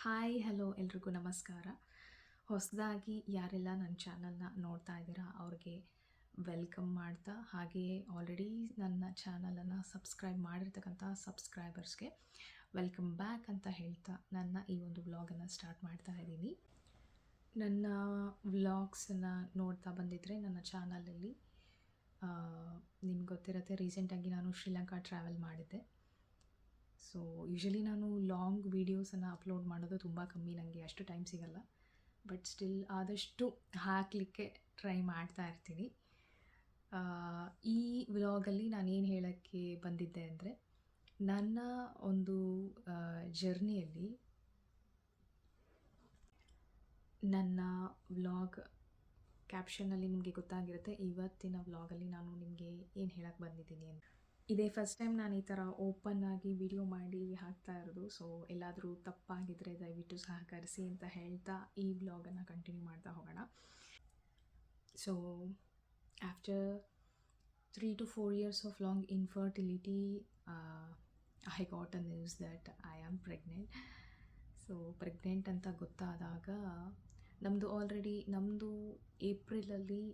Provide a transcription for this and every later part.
Hi hello ಎಲ್ರಿಗೂ ನಮಸ್ಕಾರ. ಹೊಸದಾಗಿ ಯಾರೆಲ್ಲ ನನ್ನ ಚಾನಲ್ನ ನೋಡ್ತಾ ಇದ್ದೀರಾ ಅವ್ರಿಗೆ ವೆಲ್ಕಮ್ ಮಾಡ್ತಾ, ಹಾಗೆಯೇ ಆಲ್ರೆಡಿ ನನ್ನ ಚಾನಲನ್ನು ಸಬ್ಸ್ಕ್ರೈಬ್ ಮಾಡಿರ್ತಕ್ಕಂಥ ಸಬ್ಸ್ಕ್ರೈಬರ್ಸ್ಗೆ ವೆಲ್ಕಮ್ ಬ್ಯಾಕ್ ಅಂತ ಹೇಳ್ತಾ ನನ್ನ ಈ ಒಂದು ವ್ಲಾಗನ್ನು ಸ್ಟಾರ್ಟ್ ಮಾಡ್ತಾ ಇದ್ದೀನಿ. ನನ್ನ ವ್ಲಾಗ್ಸನ್ನು ನೋಡ್ತಾ ಬಂದಿದ್ದರೆ ನನ್ನ ಚಾನಲಲ್ಲಿ ನಿಮ್ಗೆ ಗೊತ್ತಿರುತ್ತೆ, ರೀಸೆಂಟಾಗಿ ನಾನು ಶ್ರೀಲಂಕಾ ಟ್ರಾವೆಲ್ ಮಾಡಿದ್ದೆ. ಸೊ ಯೂಶಲಿ ನಾನು ಲಾಂಗ್ ವೀಡಿಯೋಸನ್ನು ಅಪ್ಲೋಡ್ ಮಾಡೋದು ತುಂಬ ಕಮ್ಮಿ, ನನಗೆ ಅಷ್ಟು ಟೈಮ್ ಸಿಗಲ್ಲ. ಬಟ್ ಸ್ಟಿಲ್ ಆದಷ್ಟು ಹಾಕಲಿಕ್ಕೆ ಟ್ರೈ ಮಾಡ್ತಾ ಇರ್ತೀನಿ. ಈ ವ್ಲಾಗಲ್ಲಿ ನಾನೇನು ಹೇಳೋಕ್ಕೆ ಬಂದಿದ್ದೆ ಅಂದರೆ, ನನ್ನ ಒಂದು ಜರ್ನಿಯಲ್ಲಿ ನನ್ನ ವ್ಲಾಗ್ ಕ್ಯಾಪ್ಷನಲ್ಲಿ ನಿಮಗೆ ಗೊತ್ತಾಗಿರುತ್ತೆ ಇವತ್ತಿನ ವ್ಲಾಗಲ್ಲಿ ನಾನು ನಿಮಗೆ ಏನು ಹೇಳಕ್ಕೆ ಬಂದಿದ್ದೀನಿ ಅಂತ. ಇದೇ ಫಸ್ಟ್ ಟೈಮ್ ನಾನು ಈ ಥರ ಓಪನ್ ಆಗಿ ವಿಡಿಯೋ ಮಾಡಿ ಹಾಕ್ತಾ ಇರೋದು. ಸೊ ಎಲ್ಲಾದರೂ ತಪ್ಪಾಗಿದ್ದರೆ ದಯವಿಟ್ಟು ಸಹಕರಿಸಿ ಅಂತ ಹೇಳ್ತಾ ಈ ವ್ಲಾಗನ್ನು ಕಂಟಿನ್ಯೂ ಮಾಡ್ತಾ ಹೋಗೋಣ. So after 3 to 4 years of long infertility, I got a news that I am pregnant. So pregnant ಅಂತ ಗೊತ್ತಾದಾಗ ನಮ್ಮದು ಏಪ್ರಿಲಲ್ಲಿ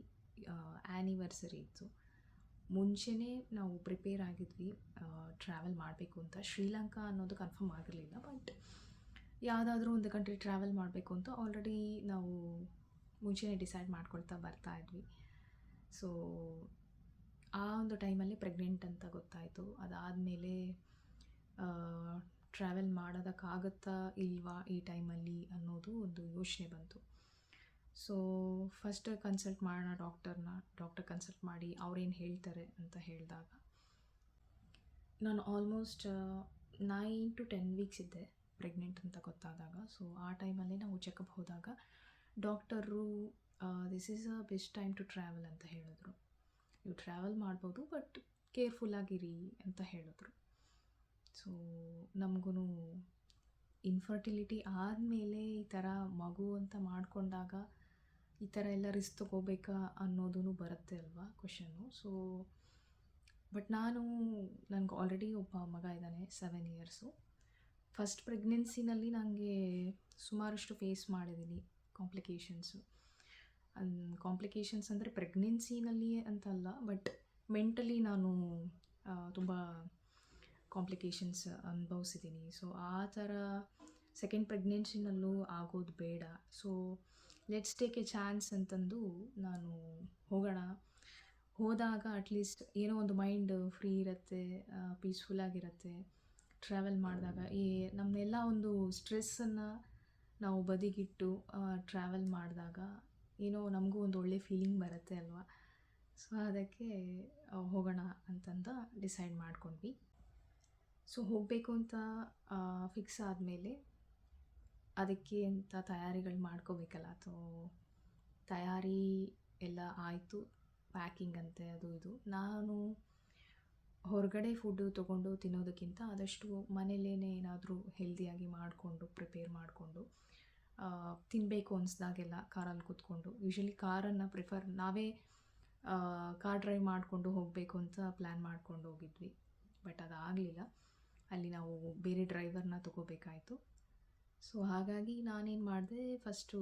ಆ್ಯನಿವರ್ಸರಿ ಇತ್ತು. ಮುಂಚೆನೇ ನಾವು ಪ್ರಿಪೇರ್ ಆಗಿದ್ವಿ ಟ್ರಾವೆಲ್ ಮಾಡಬೇಕು ಅಂತ. ಶ್ರೀಲಂಕಾ ಅನ್ನೋದು ಕನ್ಫರ್ಮ್ ಆಗಿರಲಿಲ್ಲ, ಬಟ್ ಯಾವುದಾದ್ರೂ ಒಂದು ಕಂಟ್ರಿ ಟ್ರಾವೆಲ್ ಮಾಡಬೇಕು ಅಂತ ಆಲ್ರೆಡಿ ನಾವು ಮುಂಚೆನೇ ಡಿಸೈಡ್ ಮಾಡ್ಕೊಳ್ತಾ ಬರ್ತಾ ಇದ್ವಿ. ಸೊ ಆ ಒಂದು ಟೈಮಲ್ಲಿ ಪ್ರೆಗ್ನೆಂಟ್ ಅಂತ ಗೊತ್ತಾಯಿತು. ಅದಾದಮೇಲೆ ಟ್ರಾವೆಲ್ ಮಾಡೋದಕ್ಕಾಗುತ್ತಾ ಇಲ್ವಾ ಈ ಟೈಮಲ್ಲಿ ಅನ್ನೋದು ಒಂದು ಯೋಚನೆ ಬಂತು. ಸೊ ಫಸ್ಟ್ ಕನ್ಸಲ್ಟ್ ಮಾಡೋಣ ಡಾಕ್ಟರ್ ಕನ್ಸಲ್ಟ್ ಮಾಡಿ ಅವ್ರೇನು ಹೇಳ್ತಾರೆ ಅಂತ ಹೇಳಿದಾಗ, ನಾನು ಆಲ್ಮೋಸ್ಟ್ 9 to 10 ವೀಕ್ಸ್ ಇದ್ದೆ ಪ್ರೆಗ್ನೆಂಟ್ ಅಂತ ಗೊತ್ತಾದಾಗ. ಸೊ ಆ ಟೈಮಲ್ಲಿ ನಾವು ಚೆಕಪ್ ಹೋದಾಗ doctor this is a best time to travel ಅಂತ ಹೇಳಿದ್ರು. ನೀವು ಟ್ರಾವೆಲ್ ಮಾಡ್ಬೋದು, ಬಟ್ ಕೇರ್ಫುಲ್ಲಾಗಿರಿ ಅಂತ ಹೇಳಿದ್ರು. ಸೊ ನಮಗೂ ಇನ್ಫರ್ಟಿಲಿಟಿ ಆದಮೇಲೆ ಈ ಥರ ಮಗು ಅಂತ ಮಾಡಿಕೊಂಡಾಗ ಈ ಥರ ಎಲ್ಲ ರಿಸ್ಕ್ ತೊಗೋಬೇಕಾ ಅನ್ನೋದು ಬರುತ್ತೆ ಅಲ್ವಾ ಕ್ವೆಶನ್ನು. ಸೊ ಬಟ್ ನನಗೆ ಆಲ್ರೆಡಿ ಒಬ್ಬ ಮಗ ಇದ್ದಾನೆ, 7 years. ಫಸ್ಟ್ ಪ್ರೆಗ್ನೆನ್ಸಿನಲ್ಲಿ ನನಗೆ ಸುಮಾರಷ್ಟು ಫೇಸ್ ಮಾಡಿದ್ದೀನಿ ಕಾಂಪ್ಲಿಕೇಶನ್ಸ್ ಅಂದರೆ ಪ್ರೆಗ್ನೆನ್ಸಿನಲ್ಲಿ ಅಂತಲ್ಲ, ಬಟ್ ಮೆಂಟಲಿ ನಾನು ತುಂಬ ಕಾಂಪ್ಲಿಕೇಶನ್ಸ್ ಅನುಭವಿಸಿದ್ದೀನಿ. ಸೊ ಆ ಥರ ಸೆಕೆಂಡ್ ಪ್ರೆಗ್ನೆನ್ಸಿನಲ್ಲೂ ಆಗೋದು ಬೇಡ. So let's take a chance ಅಂತಂದು ನಾನು ಹೋದಾಗ ಅಟ್ಲೀಸ್ಟ್ ಏನೋ ಒಂದು ಮೈಂಡ್ ಫ್ರೀ ಇರುತ್ತೆ, ಪೀಸ್ಫುಲ್ಲಾಗಿರುತ್ತೆ. ಟ್ರಾವೆಲ್ ಮಾಡಿದಾಗ ನಮ್ಮನ್ನೆಲ್ಲ ಒಂದು ಸ್ಟ್ರೆಸ್ಸನ್ನು ನಾವು ಬದಿಗಿಟ್ಟು ಟ್ರಾವೆಲ್ ಮಾಡಿದಾಗ ಏನೋ ನಮಗೂ ಒಂದು ಒಳ್ಳೆ ಫೀಲಿಂಗ್ ಬರುತ್ತೆ ಅಲ್ವಾ. ಸೊ ಅದಕ್ಕೆ ಹೋಗೋಣ ಅಂತಂದು ಡಿಸೈಡ್ ಮಾಡ್ಕೊಂಡ್ವಿ. ಸೊ ಹೋಗಬೇಕು ಅಂತ ಫಿಕ್ಸ್ ಆದಮೇಲೆ ಅದಕ್ಕೆ ಅಂತ ತಯಾರಿಗಳು ಮಾಡ್ಕೋಬೇಕಲ್ಲ. ಸೊ ತಯಾರಿ ಎಲ್ಲ ಆಯಿತು, ಪ್ಯಾಕಿಂಗ್ ಅಂತೆ ಅದು ಇದು. ನಾನು ಹೊರಗಡೆ ಫುಡ್ಡು ತೊಗೊಂಡು ತಿನ್ನೋದಕ್ಕಿಂತ ಆದಷ್ಟು ಮನೇಲೇ ಏನಾದರೂ ಹೆಲ್ದಿಯಾಗಿ ಪ್ರಿಪೇರ್ ಮಾಡಿಕೊಂಡು ತಿನ್ನಬೇಕು ಅನಿಸ್ದಾಗೆಲ್ಲ ಕಾರಲ್ಲಿ ಕೂತ್ಕೊಂಡು, ಯೂಶ್ವಲಿ ಕಾರನ್ನು ನಾವೇ ಕಾರ್ ಡ್ರೈವ್ ಮಾಡಿಕೊಂಡು ಹೋಗಬೇಕು ಅಂತ ಪ್ಲ್ಯಾನ್ ಮಾಡ್ಕೊಂಡು ಹೋಗಿದ್ವಿ. ಬಟ್ ಅದಾಗಲಿಲ್ಲ, ಅಲ್ಲಿ ನಾವು ಬೇರೆ ಡ್ರೈವರ್ನ ತೊಗೋಬೇಕಾಯಿತು. ಸೊ ಹಾಗಾಗಿ ನಾನೇನು ಮಾಡಿದೆ, ಫಸ್ಟು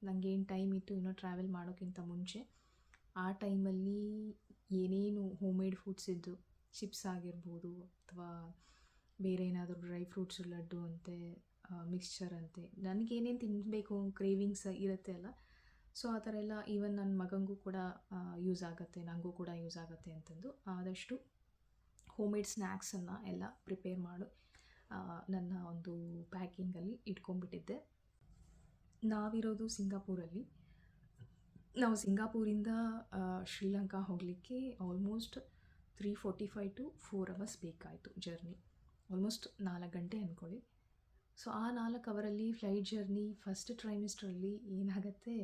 ನನಗೇನು ಟೈಮ್ ಇತ್ತು ಇನ್ನೂ ಟ್ರಾವೆಲ್ ಮಾಡೋಕ್ಕಿಂತ ಮುಂಚೆ, ಆ ಟೈಮಲ್ಲಿ ಏನೇನು ಹೋಮ್ ಮೇಡ್ ಫುಡ್ಸ್ ಇದ್ದು, ಚಿಪ್ಸ್ ಆಗಿರ್ಬೋದು ಅಥವಾ ಬೇರೆ ಏನಾದರೂ ಡ್ರೈ ಫ್ರೂಟ್ಸು, ಲಡ್ಡು ಅಂತೆ, ಮಿಕ್ಸ್ಚರ್ ಅಂತೆ, ನನಗೇನೇನು ತಿನ್ನಬೇಕು ಕ್ರೇವಿಂಗ್ಸ್ ಇರುತ್ತೆ ಅಲ್ಲ. ಸೊ ಆ ಥರ ಎಲ್ಲ ಈವನ್ ನನ್ನ ಮಗನಿಗೂ ಕೂಡ ಯೂಸ್ ಆಗುತ್ತೆ, ನನಗೂ ಕೂಡ ಯೂಸ್ ಆಗುತ್ತೆ ಅಂತಂದು ಆದಷ್ಟು ಹೋಮ್ ಮೇಡ್ ಸ್ನ್ಯಾಕ್ಸನ್ನು ಎಲ್ಲ ಪ್ರಿಪೇರ್ ಮಾಡಿ ನನ್ನ ಒಂದು ಪ್ಯಾಕಿಂಗಲ್ಲಿ ಇಟ್ಕೊಂಡ್ಬಿಟ್ಟಿದ್ದೆ. ನಾವಿರೋದು ಸಿಂಗಾಪುರಲ್ಲಿ. ನಾವು ಸಿಂಗಾಪುರಿಂದ ಶ್ರೀಲಂಕಾ ಹೋಗಲಿಕ್ಕೆ ಆಲ್ಮೋಸ್ಟ್ 3:45 to 4 hours ಬೇಕಾಯಿತು ಜರ್ನಿ, ಆಲ್ಮೋಸ್ಟ್ 4 ಗಂಟೆ ಅಂದ್ಕೊಳ್ಳಿ. ಸೊ ಆ 4 ಅವರಲ್ಲಿ ಫ್ಲೈಟ್ ಜರ್ನಿ ಫಸ್ಟ್ ಟ್ರೈಮಿಸ್ಟ್ರಲ್ಲಿ ಏನಾಗುತ್ತೆ,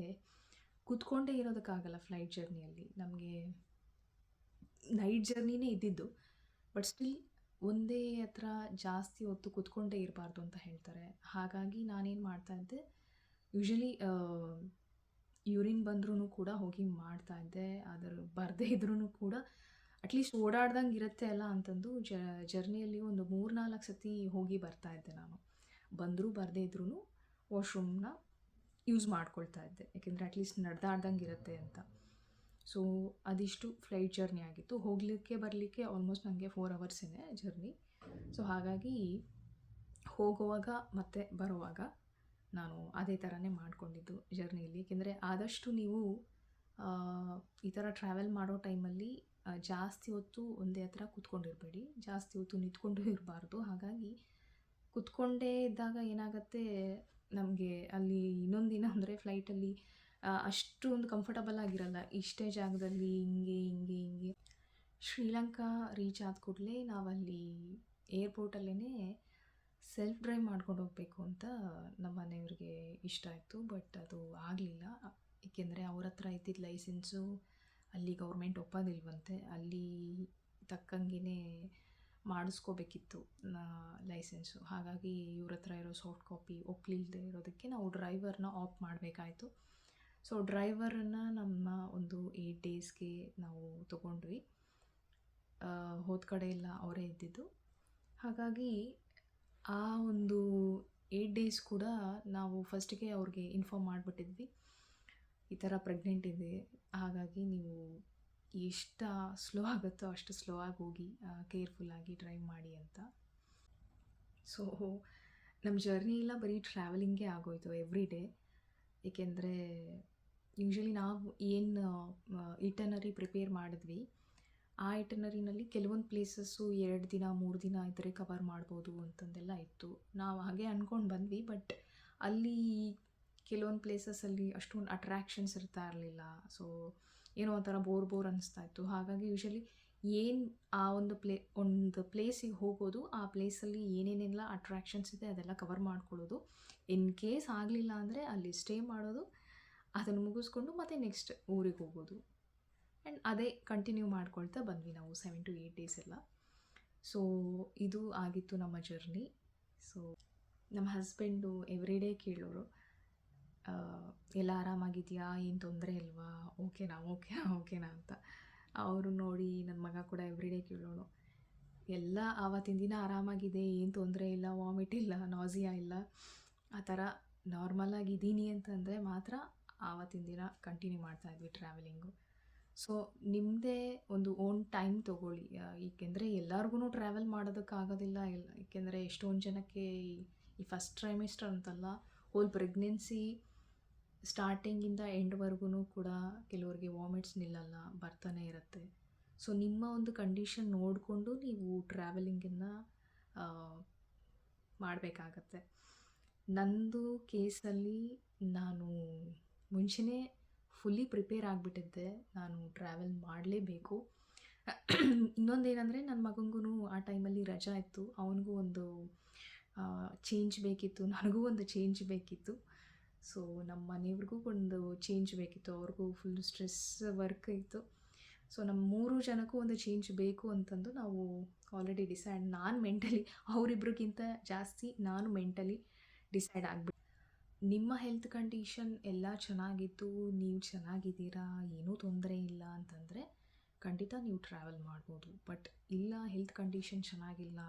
ಕೂತ್ಕೊಂಡೇ ಇರೋದಕ್ಕಾಗಲ್ಲ ಫ್ಲೈಟ್ ಜರ್ನಿಯಲ್ಲಿ. ನಮಗೆ ನೈಟ್ ಜರ್ನಿನೇ ಇದ್ದಿದ್ದು, ಬಟ್ ಸ್ಟಿಲ್ ಒಂದೇ ಹತ್ರ ಜಾಸ್ತಿ ಹೊತ್ತು ಕೂತ್ಕೊಂಡೇ ಇರಬಾರ್ದು ಅಂತ ಹೇಳ್ತಾರೆ. ಹಾಗಾಗಿ ನಾನೇನು ಮಾಡ್ತಾಯಿದ್ದೆ, ಯೂಶ್ವಲಿ ಯೂರಿನ್ ಬಂದ್ರೂ ಕೂಡ ಹೋಗಿ ಮಾಡ್ತಾಯಿದ್ದೆ. ಬರದೇ ಇದ್ರೂ ಕೂಡ ಅಟ್ಲೀಸ್ಟ್ ಓಡಾಡ್ದಂಗೆ ಇರುತ್ತೆ ಅಲ್ಲ ಅಂತಂದು ಜರ್ನಿಯಲ್ಲಿ ಒಂದು 3-4 ಸತಿ ಹೋಗಿ ಬರ್ತಾಯಿದ್ದೆ ನಾನು. ಬಂದರೂ ಬರದೇ ಇದ್ರೂ ವಾಶ್ರೂಮ್ನ ಯೂಸ್ ಮಾಡ್ಕೊಳ್ತಾ ಇದ್ದೆ, ಯಾಕೆಂದರೆ ಅಟ್ಲೀಸ್ಟ್ ನಡೆದಾಡ್ದಂಗೆ ಇರುತ್ತೆ ಅಂತ. ಸೊ ಅದಿಷ್ಟು ಫ್ಲೈಟ್ ಜರ್ನಿ ಆಗಿತ್ತು. ಹೋಗಲಿಕ್ಕೆ ಬರಲಿಕ್ಕೆ ಆಲ್ಮೋಸ್ಟ್ ನನಗೆ 4 ಅವರ್ಸೇ ಜರ್ನಿ. ಸೊ ಹಾಗಾಗಿ ಹೋಗುವಾಗ ಮತ್ತು ಬರುವಾಗ ನಾನು ಅದೇ ಥರನೇ ಮಾಡ್ಕೊಂಡಿದ್ದು ಜರ್ನಿಯಲ್ಲಿ. ಏಕೆಂದರೆ ಆದಷ್ಟು ನೀವು ಈ ಥರ ಟ್ರಾವೆಲ್ ಮಾಡೋ ಟೈಮಲ್ಲಿ ಜಾಸ್ತಿ ಹೊತ್ತು ಒಂದೇ ಹತ್ರ ಕೂತ್ಕೊಂಡಿರಬೇಡಿ, ಜಾಸ್ತಿ ಹೊತ್ತು ನಿಂತ್ಕೊಂಡು ಇರಬಾರ್ದು. ಹಾಗಾಗಿ ಕೂತ್ಕೊಂಡೇ ಇದ್ದಾಗ ಏನಾಗುತ್ತೆ, ನಮಗೆ ಅಲ್ಲಿ ಇನ್ನೊಂದು ದಿನ ಅಂದರೆ ಫ್ಲೈಟಲ್ಲಿ ಅಷ್ಟೊಂದು ಕಂಫರ್ಟಬಲ್ ಆಗಿರಲ್ಲ. ಇಷ್ಟೇ ಜಾಗದಲ್ಲಿ ಹಿಂಗೆ ಶ್ರೀಲಂಕಾ ರೀಚ್ ಆದ ಕೂಡಲೇ ನಾವಲ್ಲಿ ಏರ್ಪೋರ್ಟಲ್ಲೇ ಸೆಲ್ಫ್ ಡ್ರೈವ್ ಮಾಡ್ಕೊಂಡು ಹೋಗಬೇಕು ಅಂತ ನಮ್ಮ ಮನೆಯವ್ರಿಗೆ ಇಷ್ಟ ಇತ್ತು. ಬಟ್ ಅದು ಆಗಲಿಲ್ಲ, ಏಕೆಂದರೆ ಅವ್ರ ಹತ್ರ ಇದ್ದಿದ್ದ ಲೈಸೆನ್ಸು ಅಲ್ಲಿ ಗೌರ್ಮೆಂಟ್ ಒಪ್ಪೋದಿಲ್ವಂತೆ. ಅಲ್ಲಿ ತಕ್ಕಂಗೆ ಮಾಡಿಸ್ಕೋಬೇಕಿತ್ತು ಲೈಸೆನ್ಸು. ಹಾಗಾಗಿ ಇವ್ರ ಹತ್ರ ಇರೋ ಸಾಫ್ಟ್ ಕಾಪಿ ಒಪ್ಪಲಿಲ್ಲದೆ ಇರೋದಕ್ಕೆ ನಾವು ಡ್ರೈವರ್ನ ಆಫ್ ಮಾಡಬೇಕಾಯ್ತು. ಸೊ ಡ್ರೈವರನ್ನು ನಮ್ಮ ಒಂದು 8 ಡೇಸ್ಗೆ ನಾವು ತೊಗೊಂಡ್ವಿ. ಹೋದ ಕಡೆ ಎಲ್ಲ ಅವರೇ ಇದ್ದಿದ್ದು. ಹಾಗಾಗಿ ಆ ಒಂದು 8 ಡೇಸ್ ಕೂಡ ನಾವು ಫಸ್ಟಿಗೆ ಅವ್ರಿಗೆ ಇನ್ಫಾರ್ಮ್ ಮಾಡಿಬಿಟ್ಟಿದ್ವಿ, ಈ ಥರ ಪ್ರೆಗ್ನೆಂಟ್ ಇದೆ, ಹಾಗಾಗಿ ನೀವು ಎಷ್ಟು ಸ್ಲೋ ಆಗುತ್ತೋ ಅಷ್ಟು ಸ್ಲೋ ಆಗಿ ಹೋಗಿ, ಕೇರ್ಫುಲ್ಲಾಗಿ ಡ್ರೈವ್ ಮಾಡಿ ಅಂತ. ಸೊ ನಮ್ಮ ಜರ್ನಿ ಎಲ್ಲ ಬರೀ ಟ್ರಾವೆಲಿಂಗೇ ಆಗೋಯಿತು ಎವ್ರಿ ಡೇ. ಏಕೆಂದರೆ ಯೂಶ್ವಲಿ ನಾವು ಏನು ಇಟನರಿ ಪ್ರಿಪೇರ್ ಮಾಡಿದ್ವಿ, ಆ ಇಟನರಿನಲ್ಲಿ ಕೆಲವೊಂದು ಪ್ಲೇಸಸ್ಸು 2 ದಿನ 3 ದಿನ ಇದ್ದರೆ ಕವರ್ ಮಾಡ್ಬೋದು ಅಂತಂದೆಲ್ಲ ಇತ್ತು. ನಾವು ಹಾಗೆ ಅಂದ್ಕೊಂಡು ಬಂದ್ವಿ. ಬಟ್ ಅಲ್ಲಿ ಕೆಲವೊಂದು ಪ್ಲೇಸಸ್ಸಲ್ಲಿ ಅಷ್ಟೊಂದು ಅಟ್ರ್ಯಾಕ್ಷನ್ಸ್ ಇರ್ತಾ ಇರಲಿಲ್ಲ. ಸೊ ಏನೋ ಒಂಥರ ಬೋರ್ ಅನ್ನಿಸ್ತಾ ಇತ್ತು. ಹಾಗಾಗಿ ಯೂಶ್ವಲಿ ಏನು ಆ ಒಂದು ಪ್ಲೇಸಿಗೆ ಹೋಗೋದು, ಆ ಪ್ಲೇಸಲ್ಲಿ ಏನೇನೆಲ್ಲ ಅಟ್ರ್ಯಾಕ್ಷನ್ಸ್ ಇದೆ ಅದೆಲ್ಲ ಕವರ್ ಮಾಡ್ಕೊಳ್ಳೋದು. ಇನ್ ಕೇಸ್ ಆಗಲಿಲ್ಲ ಅಂದರೆ ಅಲ್ಲಿ ಸ್ಟೇ ಮಾಡೋದು, ಅದನ್ನು ಮುಗಿಸ್ಕೊಂಡು ಮತ್ತೆ ನೆಕ್ಸ್ಟ್ ಊರಿಗೆ ಹೋಗೋದು. ಆ್ಯಂಡ್ ಅದೇ ಕಂಟಿನ್ಯೂ ಮಾಡ್ಕೊಳ್ತಾ ಬಂದ್ವಿ ನಾವು 7 to 8 ಡೇಸ್ ಎಲ್ಲ. ಸೊ ಇದು ಆಗಿತ್ತು ನಮ್ಮ ಜರ್ನಿ. ಸೊ ನಮ್ಮ ಹಸ್ಬೆಂಡು ಎವ್ರಿ ಡೇ ಕೇಳೋರು, ಎಲ್ಲ ಆರಾಮಾಗಿದೆಯಾ, ಏನು ತೊಂದರೆ ಇಲ್ವಾ, ಓಕೆನಾ ಅಂತ. ಅವರು ನೋಡಿ ನನ್ನ ಮಗ ಕೂಡ ಎವ್ರಿ ಡೇ ಕೇಳೋಳು, ಎಲ್ಲ ಆವತ್ತಿನ ದಿನ ಆರಾಮಾಗಿದೆ, ಏನು ತೊಂದರೆ ಇಲ್ಲ, ವಾಮಿಟ್ ಇಲ್ಲ, ನಾಸಿಯಾ ಇಲ್ಲ, ಆ ಥರ ನಾರ್ಮಲಾಗಿದ್ದೀನಿ ಅಂತಂದರೆ ಮಾತ್ರ ಆವತ್ತಿನ ದಿನ ಕಂಟಿನ್ಯೂ ಮಾಡ್ತಾಯಿದ್ವಿ ಟ್ರಾವೆಲಿಂಗು. ಸೊ ನಿಮ್ಮದೇ ಒಂದು ಓನ್ ಟೈಮ್ ತೊಗೊಳ್ಳಿ, ಏಕೆಂದರೆ ಎಲ್ಲರಿಗೂ ಟ್ರಾವೆಲ್ ಮಾಡೋದಕ್ಕಾಗೋದಿಲ್ಲ. ಏಕೆಂದರೆ ಎಷ್ಟೊಂದು ಜನಕ್ಕೆ ಈ ಫಸ್ಟ್ ಟ್ರೈಮಿಸ್ಟರ್ ಅಂತಲ್ಲ, ಹೋಲ್ ಪ್ರೆಗ್ನೆನ್ಸಿ ಸ್ಟಾರ್ಟಿಂಗಿಂದ ಎಂಡ್ವರೆಗೂ ಕೂಡ ಕೆಲವರಿಗೆ ವಾಮಿಟ್ಸ್ ನಿಲ್ಲಲ್ಲ, ಬರ್ತಾನೆ ಇರುತ್ತೆ. ಸೊ ನಿಮ್ಮ ಒಂದು ಕಂಡೀಷನ್ ನೋಡಿಕೊಂಡು ನೀವು ಟ್ರಾವೆಲಿಂಗನ್ನು ಮಾಡಬೇಕಾಗತ್ತೆ. ನಂದು ಕೇಸಲ್ಲಿ ನಾನು ಮುಂಚೆನೇ ಫುಲ್ಲಿ ಪ್ರಿಪೇರ್ ಆಗಿಬಿಟ್ಟಿದ್ದೆ, ನಾನು ಟ್ರಾವೆಲ್ ಮಾಡಲೇಬೇಕು. ಇನ್ನೊಂದೇನೆಂದರೆ ನನ್ನ ಮಗನಿಗೂ ಆ ಟೈಮಲ್ಲಿ ರಜಾ ಇತ್ತು, ಅವನಿಗೂ ಒಂದು ಚೇಂಜ್ ಬೇಕಿತ್ತು, ನನಗೂ ಒಂದು ಚೇಂಜ್ ಬೇಕಿತ್ತು. ಸೊ ನಮ್ಮ ಮನೆಯವ್ರಿಗೂ ಒಂದು ಚೇಂಜ್ ಬೇಕಿತ್ತು, ಅವ್ರಿಗೂ ಫುಲ್ ಸ್ಟ್ರೆಸ್ ವರ್ಕ್ ಇತ್ತು. ಸೊ ನಮ್ಮ 3 ಜನಕ್ಕೂ ಒಂದು ಚೇಂಜ್ ಬೇಕು ಅಂತಂದು ನಾವು ಆಲ್ರೆಡಿ ಡಿಸೈಡ್, ನಾನು ಮೆಂಟಲಿ ಅವರಿಬ್ರಿಗಿಂತ ಜಾಸ್ತಿ ನಾನು ಮೆಂಟಲಿ ಡಿಸೈಡ್ ಆಗಿಬಿಟ್ಟು, ನಿಮ್ಮ ಹೆಲ್ತ್ ಕಂಡೀಷನ್ ಎಲ್ಲ ಚೆನ್ನಾಗಿದ್ದು, ನೀವು ಚೆನ್ನಾಗಿದ್ದೀರಾ, ಏನೂ ತೊಂದರೆ ಇಲ್ಲ ಅಂತಂದರೆ ಖಂಡಿತ ನೀವು ಟ್ರಾವೆಲ್ ಮಾಡ್ಬೋದು. ಬಟ್ ಇಲ್ಲ, ಹೆಲ್ತ್ ಕಂಡೀಷನ್ ಚೆನ್ನಾಗಿಲ್ಲ,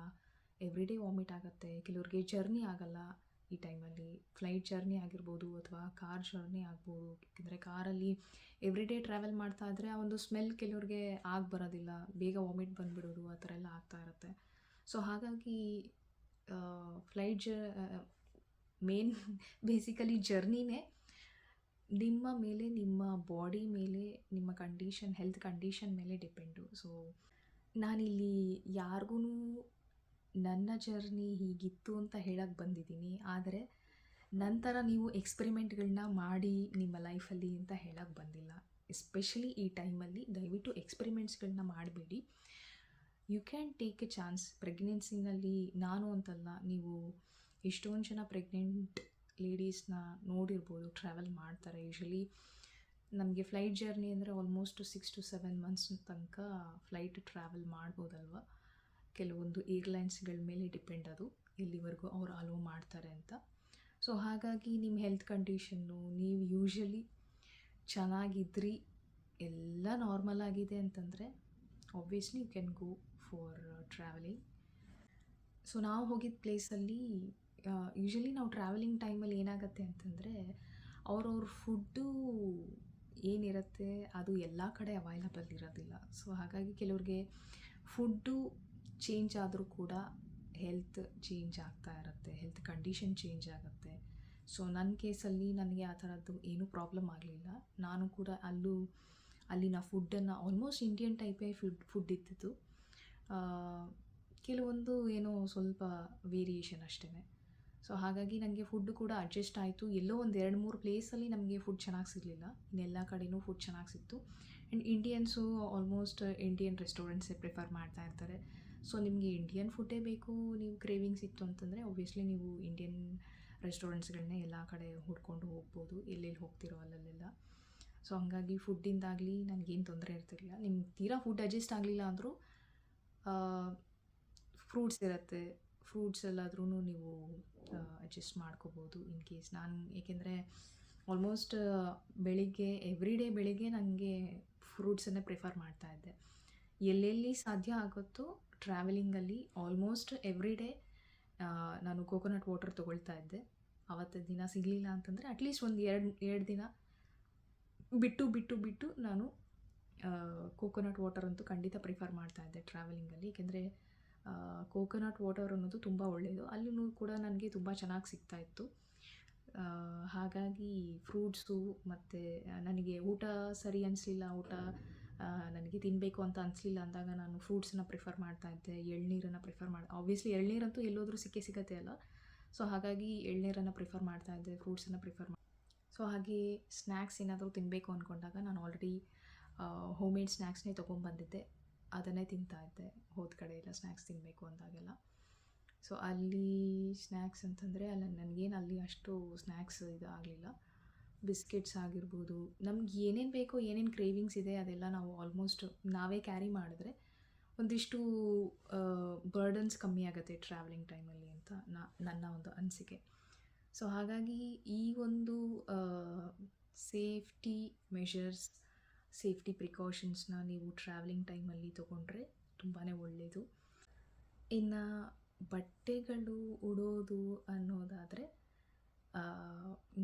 ಎವ್ರಿ ಡೇ ವಾಮಿಟ್ ಆಗುತ್ತೆ, ಕೆಲವ್ರಿಗೆ ಜರ್ನಿ ಆಗಲ್ಲ ಈ ಟೈಮಲ್ಲಿ, ಫ್ಲೈಟ್ ಜರ್ನಿ ಆಗಿರ್ಬೋದು ಅಥವಾ ಕಾರ್ ಜರ್ನಿ ಆಗ್ಬೋದು. ಯಾಕೆಂದರೆ ಕಾರಲ್ಲಿ ಎವ್ರಿ ಡೇ ಟ್ರಾವೆಲ್ ಮಾಡ್ತಾ ಇದ್ದರೆ ಆ ಒಂದು ಸ್ಮೆಲ್ ಕೆಲವ್ರಿಗೆ ಬರೋದಿಲ್ಲ, ಬೇಗ ವಾಮಿಟ್ ಬಂದುಬಿಡೋದು, ಆ ಥರ ಎಲ್ಲ ಆಗ್ತಾ ಇರುತ್ತೆ. ಸೊ ಹಾಗಾಗಿ ಮೇನ್ ಬೇಸಿಕಲಿ ಜರ್ನಿನೇ ನಿಮ್ಮ ಮೇಲೆ, ನಿಮ್ಮ ಬಾಡಿ ಮೇಲೆ, ನಿಮ್ಮ ಕಂಡೀಷನ್, ಹೆಲ್ತ್ ಕಂಡೀಷನ್ ಮೇಲೆ ಡಿಪೆಂಡು. ಸೊ ನಾನಿಲ್ಲಿ ಯಾರಿಗೂ ನನ್ನ ಜರ್ನಿ ಹೀಗಿತ್ತು ಅಂತ ಹೇಳಕ್ಕೆ ಬಂದಿದ್ದೀನಿ, ಆದರೆ ನಂತರ ನೀವು ಎಕ್ಸ್ಪೆರಿಮೆಂಟ್ಗಳನ್ನ ಮಾಡಿ ನಿಮ್ಮ ಲೈಫಲ್ಲಿ ಅಂತ ಹೇಳಕ್ಕೆ ಬಂದಿಲ್ಲ. ಎಸ್ಪೆಷಲಿ ಈ ಟೈಮಲ್ಲಿ ದಯವಿಟ್ಟು ಎಕ್ಸ್ಪೆರಿಮೆಂಟ್ಸ್ಗಳನ್ನ ಮಾಡಬೇಡಿ. You can take a chance. ಪ್ರೆಗ್ನೆನ್ಸಿನಲ್ಲಿ ನಾನು ಅಂತಲ್ಲ, ನೀವು ಎಷ್ಟೊಂದು ಜನ ಪ್ರೆಗ್ನೆಂಟ್ ಲೇಡೀಸ್ನ ನೋಡಿರ್ಬೋದು, ಟ್ರಾವೆಲ್ ಮಾಡ್ತಾರೆ. ಯೂಶ್ವಲಿ ನಮಗೆ ಫ್ಲೈಟ್ ಜರ್ನಿ ಅಂದರೆ ಆಲ್ಮೋಸ್ಟ್ 6 to 7 months ತನಕ ಫ್ಲೈಟ್ ಟ್ರಾವೆಲ್ ಮಾಡ್ಬೋದಲ್ವ. ಕೆಲವೊಂದು ಏರ್ಲೈನ್ಸ್ಗಳ ಮೇಲೆ ಡಿಪೆಂಡ್ ಅದು, ಎಲ್ಲಿವರೆಗೂ ಅವ್ರು ಅಲೋ ಮಾಡ್ತಾರೆ ಅಂತ. ಸೊ ಹಾಗಾಗಿ ನಿಮ್ಮ ಹೆಲ್ತ್ ಕಂಡೀಷನ್ನು, ನೀವು ಯೂಶ್ವಲಿ ಚೆನ್ನಾಗಿದ್ರಿ, ಎಲ್ಲ ನಾರ್ಮಲ್ ಆಗಿದೆ ಅಂತಂದರೆ obviously you can go for travelling. So ನಾವು ಹೋಗಿದ್ದ ಪ್ಲೇಸಲ್ಲಿ ಯೂಶ್ವಲಿ ನಾವು ಟ್ರಾವೆಲಿಂಗ್ ಟೈಮಲ್ಲಿ ಏನಾಗುತ್ತೆ ಅಂತಂದರೆ ಅವ್ರವ್ರ ಫುಡ್ಡು ಏನಿರುತ್ತೆ ಅದು ಎಲ್ಲ ಕಡೆ ಅವೈಲಬಲ್ ಇರೋದಿಲ್ಲ. ಸೊ ಹಾಗಾಗಿ ಕೆಲವ್ರಿಗೆ ಫುಡ್ಡು ಚೇಂಜ್ ಆದರೂ ಕೂಡ ಹೆಲ್ತ್ ಚೇಂಜ್ ಆಗ್ತಾ ಇರುತ್ತೆ, ಹೆಲ್ತ್ ಕಂಡೀಷನ್ ಚೇಂಜ್ ಆಗುತ್ತೆ. ಸೊ ನನ್ನ ಕೇಸಲ್ಲಿ ನನಗೆ ಆ ಥರದ್ದು ಏನೂ ಪ್ರಾಬ್ಲಮ್ ಆಗಲಿಲ್ಲ. ನಾನು ಕೂಡ ಅಲ್ಲಿನ ಫುಡ್ಡನ್ನು ಆಲ್ಮೋಸ್ಟ್ ಇಂಡಿಯನ್ ಟೈಪೇ ಫುಡ್ ಇದ್ದಿದ್ದು. ಕೆಲವೊಂದು ಏನೋ ಸ್ವಲ್ಪ ವೇರಿಯೇಷನ್ ಅಷ್ಟೇ. ಸೊ ಹಾಗಾಗಿ ನನಗೆ ಫುಡ್ಡು ಕೂಡ ಅಡ್ಜಸ್ಟ್ ಆಯಿತು. ಎಲ್ಲೋ ಒಂದು 2-3 ಪ್ಲೇಸಲ್ಲಿ ನಮಗೆ ಫುಡ್ ಚೆನ್ನಾಗಿ ಸಿಗಲಿಲ್ಲ, ಇನ್ನೆಲ್ಲ ಕಡೆಯೂ ಫುಡ್ ಚೆನ್ನಾಗಿ ಸಿಕ್ತು. ಆ್ಯಂಡ್ ಇಂಡಿಯನ್ಸು ಆಲ್ಮೋಸ್ಟ್ ಇಂಡಿಯನ್ ರೆಸ್ಟೋರೆಂಟ್ಸೇ ಪ್ರಿಫರ್ ಮಾಡ್ತಾ ಇರ್ತಾರೆ. ಸೊ ನಿಮಗೆ ಇಂಡಿಯನ್ ಫುಡ್ಡೇ ಬೇಕು, ನೀವು ಕ್ರೇವಿಂಗ್ಸ್ ಇತ್ತು ಅಂತಂದರೆ ಆಬ್ವಿಯಸ್ಲಿ ನೀವು ಇಂಡಿಯನ್ ರೆಸ್ಟೋರೆಂಟ್ಸ್ಗಳನ್ನೇ ಎಲ್ಲ ಕಡೆ ಹುಡ್ಕೊಂಡು ಹೋಗ್ಬೋದು, ಎಲ್ಲೆಲ್ಲಿ ಹೋಗ್ತಿರೋ ಅಲ್ಲೆಲ್ಲ. ಸೊ ಹಾಗಾಗಿ ಫುಡ್ಡಿಂದಾಗಲಿ ನನಗೇನು ತೊಂದರೆ ಇರ್ತಿರಲಿಲ್ಲ. ನಿಮ್ಗೆ ತೀರಾ ಫುಡ್ ಅಡ್ಜಸ್ಟ್ ಆಗಲಿಲ್ಲ ಅಂದರೂ ಫ್ರೂಟ್ಸ್ ಇರುತ್ತೆ, ಫ್ರೂಟ್ಸ್ ಎಲ್ಲಾದ್ರೂ ನೀವು ಅಡ್ಜಸ್ಟ್ ಮಾಡ್ಕೋಬೋದು ಇನ್ ಕೇಸ್. ನಾನು ಏಕೆಂದರೆ ಆಲ್ಮೋಸ್ಟ್ ಬೆಳಿಗ್ಗೆ ಎವ್ರಿ ಡೇ ಬೆಳಿಗ್ಗೆ ನನಗೆ ಫ್ರೂಟ್ಸನ್ನೇ ಪ್ರಿಫರ್ ಮಾಡ್ತಾಯಿದ್ದೆ. ಎಲ್ಲೆಲ್ಲಿ ಸಾಧ್ಯ ಆಗುತ್ತೋ ಟ್ರಾವೆಲಿಂಗಲ್ಲಿ ಆಲ್ಮೋಸ್ಟ್ ಎವ್ರಿ ಡೇ ನಾನು ಕೋಕೋನಟ್ ವಾಟರ್ ತೊಗೊಳ್ತಾ ಇದ್ದೆ. ಆವತ್ತು ದಿನ ಸಿಗಲಿಲ್ಲ ಅಂತಂದರೆ ಅಟ್ಲೀಸ್ಟ್ ಒಂದು ಎರಡು ದಿನ ಬಿಟ್ಟು ನಾನು ಕೋಕೋನಟ್ ವಾಟರ್ ಅಂತೂ ಖಂಡಿತ ಪ್ರಿಫರ್ ಮಾಡ್ತಾಯಿದ್ದೆ ಟ್ರಾವೆಲಿಂಗಲ್ಲಿ. ಏಕೆಂದರೆ ಕೋಕೋನಟ್ ವಾಟರ್ ಅನ್ನೋದು ತುಂಬ ಒಳ್ಳೆಯದು. ಅಲ್ಲೂ ಕೂಡ ನನಗೆ ತುಂಬ ಚೆನ್ನಾಗಿ ಸಿಗ್ತಾಯಿತ್ತು. ಹಾಗಾಗಿ ಫ್ರೂಟ್ಸು ಮತ್ತು ನನಗೆ ಊಟ ಸರಿ ಅನಿಸಲಿಲ್ಲ, ನನಗೆ ತಿನ್ನಬೇಕು ಅಂತ ಅನಿಸಲಿಲ್ಲ ಅಂದಾಗ ನಾನು ಫ್ರೂಟ್ಸನ್ನು ಪ್ರಿಫರ್ ಮಾಡ್ತಾಯಿದ್ದೆ, ಎಳ್ನೀರನ್ನು ಪ್ರಿಫರ್ ಆಬ್ವಿಯಸ್ಲಿ ಎಳ್ನೀರಂತೂ ಎಲ್ಲೋದ್ರೂ ಸಿಗತ್ತೆ ಅಲ್ಲ. ಸೊ ಹಾಗಾಗಿ ಎಳ್ನೀರನ್ನು ಪ್ರಿಫರ್ ಮಾಡ್ತಾಯಿದ್ದೆ, ಫ್ರೂಟ್ಸನ್ನು ಪ್ರಿಫರ್ ಸೊ ಹಾಗೆ ಸ್ನ್ಯಾಕ್ಸ್ ಏನಾದರೂ ತಿನ್ನಬೇಕು ಅಂದ್ಕೊಂಡಾಗ ನಾನು ಆಲ್ರೆಡಿ ಹೋಮ್ ಮೇಡ್ ಸ್ನ್ಯಾಕ್ಸ್ನೇ ತೊಗೊಂಬಂದಿದ್ದೆ, ಅದನ್ನೇ ತಿಂತಾಯಿದ್ದೆ ಹೋದ ಕಡೆ ಎಲ್ಲ ಸ್ನ್ಯಾಕ್ಸ್ ತಿನ್ನಬೇಕು ಅಂದಾಗೆಲ್ಲ. ಸೊ ಅಲ್ಲಿ ಸ್ನ್ಯಾಕ್ಸ್ ಅಂತಂದರೆ ನನಗೇನು ಅಲ್ಲಿ ಅಷ್ಟು ಸ್ನ್ಯಾಕ್ಸ್ ಆಗಲಿಲ್ಲ. ಬಿಸ್ಕೆಟ್ಸ್ ಆಗಿರ್ಬೋದು, ನಮ್ಗೆ ಏನೇನು ಬೇಕೋ, ಏನೇನು ಕ್ರೇವಿಂಗ್ಸ್ ಇದೆ ಅದೆಲ್ಲ ನಾವು ಆಲ್ಮೋಸ್ಟ್ ನಾವೇ ಕ್ಯಾರಿ ಮಾಡಿದ್ರೆ ಒಂದಿಷ್ಟು ಬರ್ಡನ್ಸ್ ಕಮ್ಮಿ ಆಗುತ್ತೆ ಟ್ರಾವೆಲಿಂಗ್ ಟೈಮಲ್ಲಿ ಅಂತ ನನ್ನ ಒಂದು ಅನಿಸಿಕೆ. ಸೊ ಹಾಗಾಗಿ ಈ ಒಂದು ಸೇಫ್ಟಿ ಮೆಷರ್ಸ್, ಸೇಫ್ಟಿ ಪ್ರಿಕಾಷನ್ಸ್ನ ನೀವು ಟ್ರಾವೆಲಿಂಗ್ ಟೈಮಲ್ಲಿ ತೊಗೊಂಡ್ರೆ ತುಂಬಾ ಒಳ್ಳೆಯದು. ಇನ್ನು ಬಟ್ಟೆಗಳು ಉಡೋದು ಅನ್ನೋದಾದರೆ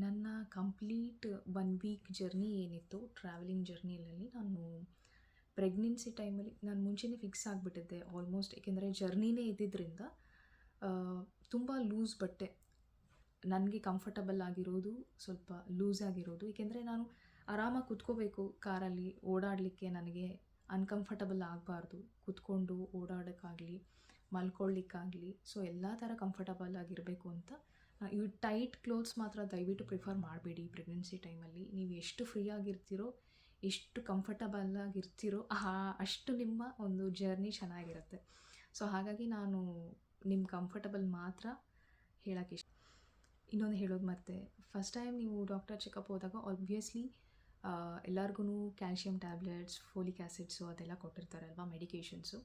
ನನ್ನ ಕಂಪ್ಲೀಟ್ 1 ವೀಕ್ ಜರ್ನಿ ಏನಿತ್ತು, ಟ್ರಾವೆಲಿಂಗ್ ಜರ್ನಿಯಲ್ಲಿ ನಾನು ಪ್ರೆಗ್ನೆನ್ಸಿ ಟೈಮಲ್ಲಿ ನಾನು ಮುಂಚೆನೇ ಫಿಕ್ಸ್ ಆಗಿಬಿಟ್ಟಿದ್ದೆ ಆಲ್ಮೋಸ್ಟ್. ಏಕೆಂದರೆ ಜರ್ನಿನೇ ಇದ್ದಿದ್ದರಿಂದ ತುಂಬ ಲೂಸ್ ಬಟ್ಟೆ, ನನಗೆ ಕಂಫರ್ಟಬಲ್ ಆಗಿರೋದು ಸ್ವಲ್ಪ ಲೂಸ್ ಆಗಿರೋದು. ಏಕೆಂದರೆ ನಾನು ಆರಾಮಾಗಿ ಕೂತ್ಕೋಬೇಕು ಕಾರಲ್ಲಿ, ಓಡಾಡಲಿಕ್ಕೆ ನನಗೆ ಅನ್ಕಂಫರ್ಟಬಲ್ ಆಗಬಾರ್ದು, ಕೂತ್ಕೊಂಡು ಓಡಾಡೋಕ್ಕಾಗಲಿ ಮಲ್ಕೊಳ್ಳಿಕ್ಕಾಗಲಿ. ಸೊ ಎಲ್ಲ ಥರ ಕಂಫರ್ಟಬಲ್ ಆಗಿರಬೇಕು ಅಂತ ಇವು ಟೈಟ್ ಕ್ಲೋತ್ಸ್ ಮಾತ್ರ ದಯವಿಟ್ಟು ಪ್ರಿಫರ್ ಮಾಡಬೇಡಿ ಪ್ರೆಗ್ನೆನ್ಸಿ ಟೈಮಲ್ಲಿ. ನೀವು ಎಷ್ಟು ಫ್ರೀ ಆಗಿರ್ತೀರೋ, ಎಷ್ಟು ಕಂಫರ್ಟಬಲ್ ಆಗಿರ್ತೀರೋ ಅಷ್ಟು ನಿಮ್ಮ ಒಂದು ಜರ್ನಿ ಚೆನ್ನಾಗಿರುತ್ತೆ. ಸೊ ಹಾಗಾಗಿ ನಾನು ನಿಮ್ಮ ಕಂಫರ್ಟಬಲ್ ಮಾತ್ರ ಹೇಳೋಕ್ಕೆ ಇನ್ನೊಂದು ಹೇಳೋದು ಮತ್ತೆ, ಫಸ್ಟ್ ಟೈಮ್ ನೀವು ಡಾಕ್ಟರ್ ಚೆಕಪ್ ಹೋದಾಗ ಆಬ್ವಿಯಸ್ಲಿ ಎಲ್ಲರಿಗೂ ಕ್ಯಾಲ್ಶಿಯಂ ಟ್ಯಾಬ್ಲೆಟ್ಸ್, ಫೋಲಿಕ್ ಆ್ಯಸಿಡ್ಸು ಅದೆಲ್ಲ ಕೊಟ್ಟಿರ್ತಾರೆ ಅಲ್ವಾ, ಮೆಡಿಕೇಷನ್ಸು.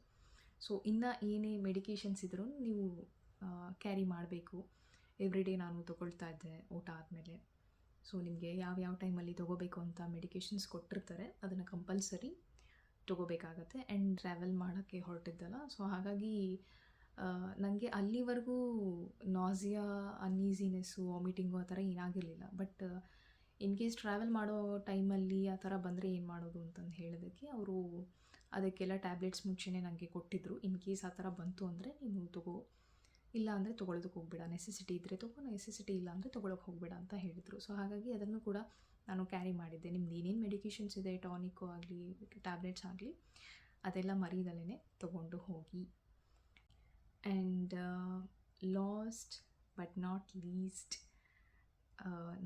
ಸೊ ಇನ್ನು ಏನೇ ಮೆಡಿಕೇಷನ್ಸ್ ಇದ್ರೂ ನೀವು ಕ್ಯಾರಿ ಮಾಡಬೇಕು. ಎವ್ರಿ ಡೇ ನಾನು ತೊಗೊಳ್ತಾ ಇದ್ದೆ ಊಟ ಆದಮೇಲೆ. ಸೊ ನಿಮಗೆ ಯಾವ ಟೈಮಲ್ಲಿ ತೊಗೋಬೇಕು ಅಂತ ಮೆಡಿಕೇಷನ್ಸ್ ಕೊಟ್ಟಿರ್ತಾರೆ, ಅದನ್ನು ಕಂಪಲ್ಸರಿ ತೊಗೋಬೇಕಾಗತ್ತೆ. ಆ್ಯಂಡ್ ಟ್ರಾವೆಲ್ ಮಾಡೋಕ್ಕೆ ಹೊರಟಿದ್ದಲ್ಲ, ಸೊ ಹಾಗಾಗಿ ನನಗೆ ಅಲ್ಲಿವರೆಗೂ ನಾಸಿಯಾ, ಅನ್ಈಸಿನೆಸ್ಸು, ವಾಮಿಟಿಂಗು ಆ ಥರ ಏನಾಗಿರಲಿಲ್ಲ. ಬಟ್ ಇನ್ ಕೇಸ್ ಟ್ರಾವೆಲ್ ಮಾಡೋ ಟೈಮಲ್ಲಿ ಆ ಥರ ಬಂದರೆ ಏನು ಮಾಡೋದು ಅಂತಂದು ಹೇಳೋದಕ್ಕೆ ಅವರು ಅದಕ್ಕೆಲ್ಲ ಟ್ಯಾಬ್ಲೆಟ್ಸ್ ಮುಂಚೆನೇ ನನಗೆ ಕೊಟ್ಟಿದ್ದರು. ಇನ್ ಕೇಸ್ ಆ ಥರ ಬಂತು ಅಂದರೆ ನೀನು ತಗೋ, ಇಲ್ಲ ಅಂದರೆ ತೊಗೊಳೋದಕ್ಕೆ ಹೋಗಬೇಡ, ನೆಸೆಸಿಟಿ ಇದ್ದರೆ ತಗೋ, ನೆಸೆಸಿಟಿ ಇಲ್ಲ ಅಂದರೆ ತೊಗೊಳಕ್ಕೆ ಹೋಗಬೇಡ ಅಂತ ಹೇಳಿದರು. ಸೊ ಹಾಗಾಗಿ ಅದನ್ನು ಕೂಡ ನಾನು ಕ್ಯಾರಿ ಮಾಡಿದ್ದೆ. ನಿಮ್ದು ಏನೇನು ಮೆಡಿಕೇಷನ್ಸ್ ಇದೆ, ಟಾನಿಕ್ಕು ಆಗಲಿ ಟ್ಯಾಬ್ಲೆಟ್ಸ್ ಆಗಲಿ, ಅದೆಲ್ಲ ಮರೀದಲ್ಲೇ ತೊಗೊಂಡು ಹೋಗಿ. And last but not least,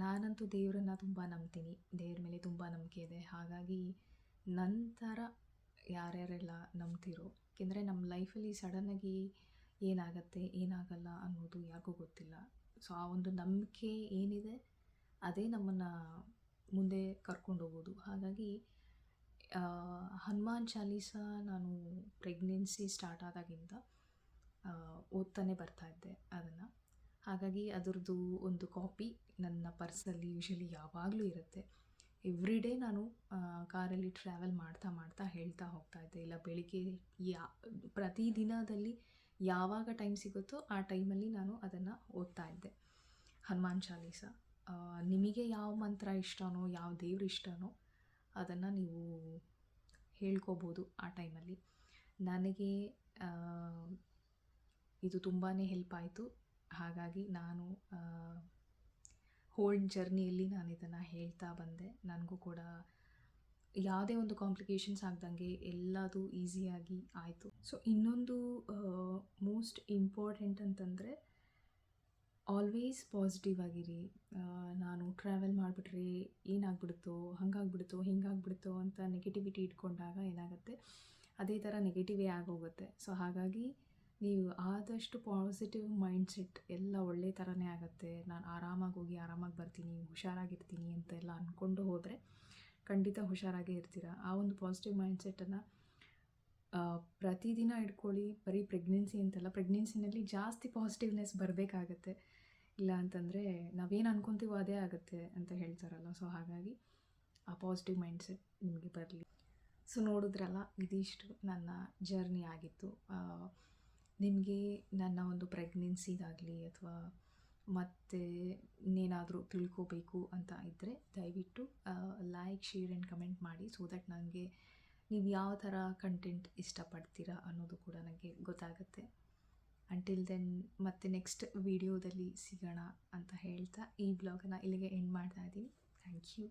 ನಾನಂತೂ ದೇವರನ್ನು ತುಂಬ ನಂಬ್ತೀನಿ, ದೇವ್ರ ಮೇಲೆ ತುಂಬ ನಂಬಿಕೆ ಇದೆ. ಹಾಗಾಗಿ ನಂತರ ಯಾರ್ಯಾರೆಲ್ಲ ನಂಬ್ತಿರೋ, ಏಕೆಂದರೆ ನಮ್ಮ ಲೈಫಲ್ಲಿ ಸಡನ್ನಾಗಿ ಏನಾಗುತ್ತೆ ಏನಾಗಲ್ಲ ಅನ್ನೋದು ಯಾರಿಗೂ ಗೊತ್ತಿಲ್ಲ. ಸೊ ಆ ಒಂದು ನಂಬಿಕೆ ಏನಿದೆ ಅದೇ ನಮ್ಮನ್ನು ಮುಂದೆ ಕರ್ಕೊಂಡು ಹೋಗೋದು. ಹಾಗಾಗಿ ಹನುಮಾನ್ ಚಾಲೀಸ ನಾನು ಪ್ರೆಗ್ನೆನ್ಸಿ ಸ್ಟಾರ್ಟ್ ಆದಾಗಿಂದ ಓದ್ತಾನೆ ಬರ್ತಾಯಿದ್ದೆ ಅದನ್ನು. ಹಾಗಾಗಿ ಅದರದ್ದು ಒಂದು ಕಾಪಿ ನನ್ನ ಪರ್ಸಲ್ಲಿ ಯೂಶ್ವಲಿ ಯಾವಾಗಲೂ ಇರುತ್ತೆ. ಎವ್ರಿ ಡೇ ನಾನು ಕಾರಲ್ಲಿ ಟ್ರಾವೆಲ್ ಮಾಡ್ತಾ ಹೇಳ್ತಾ ಹೋಗ್ತಾಯಿದ್ದೆ. ಇಲ್ಲ ಬೆಳಿಗ್ಗೆ ಪ್ರತಿ ದಿನದಲ್ಲಿ ಯಾವಾಗ ಟೈಮ್ ಸಿಗುತ್ತೋ ಆ ಟೈಮಲ್ಲಿ ನಾನು ಅದನ್ನು ಓದ್ತಾ ಇದ್ದೆ. ಹನುಮಾನ್ ಚಾಲೀಸ. ನಿಮಗೆ ಯಾವ ಮಂತ್ರ ಇಷ್ಟನೋ, ಯಾವ ದೇವ್ರು ಇಷ್ಟನೋ ಅದನ್ನು ನೀವು ಹೇಳ್ಕೊಬೋದು ಆ ಟೈಮಲ್ಲಿ. ನನಗೆ ಇದು ತುಂಬಾ ಹೆಲ್ಪ್ ಆಯಿತು. ಹಾಗಾಗಿ ನಾನು ಹೋಲ್ ಜರ್ನಿಯಲ್ಲಿ ನಾನು ಇದನ್ನು ಹೇಳ್ತಾ ಬಂದೆ. ನನಗೂ ಕೂಡ ಯಾವುದೇ ಒಂದು ಕಾಂಪ್ಲಿಕೇಶನ್ಸ್ ಆಗ್ದಂಗೆ ಎಲ್ಲದೂ ಈಸಿಯಾಗಿ ಆಯಿತು. ಸೊ ಇನ್ನೊಂದು ಮೋಸ್ಟ್ ಇಂಪಾರ್ಟೆಂಟ್ ಅಂತಂದರೆ ಆಲ್ವೇಸ್ ಪಾಸಿಟಿವ್ ಆಗಿರಿ. ನಾನು ಟ್ರಾವೆಲ್ ಮಾಡಿಬಿಟ್ರೆ ಏನಾಗ್ಬಿಡುತ್ತೋ, ಹಾಗಾಗ್ಬಿಡುತ್ತೋ, ಹಿಂಗಾಗ್ಬಿಡುತ್ತೋ ಅಂತ ನೆಗೆಟಿವಿಟಿ ಇಟ್ಕೊಂಡಾಗ ಏನಾಗುತ್ತೆ, ಅದೇ ಥರ ನೆಗೆಟಿವೇ ಆಗೋಗುತ್ತೆ. ಸೊ ಹಾಗಾಗಿ ನೀವು ಆದಷ್ಟು ಪಾಸಿಟಿವ್ ಮೈಂಡ್ಸೆಟ್, ಎಲ್ಲ ಒಳ್ಳೆ ಥರನೇ ಆಗುತ್ತೆ, ನಾನು ಆರಾಮಾಗಿ ಹೋಗಿ ಆರಾಮಾಗಿ ಬರ್ತೀನಿ, ಹುಷಾರಾಗಿರ್ತೀನಿ ಅಂತೆಲ್ಲ ಅಂದ್ಕೊಂಡು ಹೋದರೆ ಖಂಡಿತ ಹುಷಾರಾಗೇ ಇರ್ತೀರ. ಆ ಒಂದು ಪಾಸಿಟಿವ್ ಮೈಂಡ್ಸೆಟ್ಟನ್ನು ಪ್ರತಿದಿನ ಇಟ್ಕೊಳ್ಳಿ. ಬರೀ ಪ್ರೆಗ್ನೆನ್ಸಿ ಅಂತಲ್ಲ, ಪ್ರೆಗ್ನೆನ್ಸಿನಲ್ಲಿ ಜಾಸ್ತಿ ಪಾಸಿಟಿವ್ನೆಸ್ ಬರಬೇಕಾಗತ್ತೆ. ಇಲ್ಲ ಅಂತಂದರೆ ನಾವೇನು ಅಂದ್ಕೊತೀವೋ ಅದೇ ಆಗುತ್ತೆ ಅಂತ ಹೇಳ್ತಾರಲ್ಲ. ಸೊ ಹಾಗಾಗಿ ಆ ಪಾಸಿಟಿವ್ ಮೈಂಡ್ಸೆಟ್ ನಿಮಗೆ ಬರಲಿ. ಸೊ ನೋಡಿದ್ರಲ್ಲ, ಇದಿಷ್ಟು ನನ್ನ ಜರ್ನಿ ಆಗಿತ್ತು. ನಿಮಗೆ ನನ್ನ ಒಂದು ಪ್ರೆಗ್ನೆನ್ಸಿದಾಗಲಿ ಅಥವಾ ಮತ್ತು ಇನ್ನೇನಾದರೂ ತಿಳ್ಕೋಬೇಕು ಅಂತ ಇದ್ದರೆ ದಯವಿಟ್ಟು ಲೈಕ್, ಶೇರ್ ಆ್ಯಂಡ್ ಕಮೆಂಟ್ ಮಾಡಿ. ಸೊ ದಟ್ ನನಗೆ ನೀವು ಯಾವ ಥರ ಕಂಟೆಂಟ್ ಇಷ್ಟಪಡ್ತೀರಾ ಅನ್ನೋದು ಕೂಡ ನನಗೆ ಗೊತ್ತಾಗುತ್ತೆ. ಅಂಟಿಲ್ ದೆನ್ ಮತ್ತೆ ನೆಕ್ಸ್ಟ್ ವಿಡಿಯೋದಲ್ಲಿ ಸಿಗೋಣ ಅಂತ ಹೇಳ್ತಾ ಈ ಬ್ಲಾಗನ್ನು ಇಲ್ಲಿಗೆ ಎಂಡ್ ಮಾಡ್ತಾ ಇದ್ದೀನಿ. Thank you.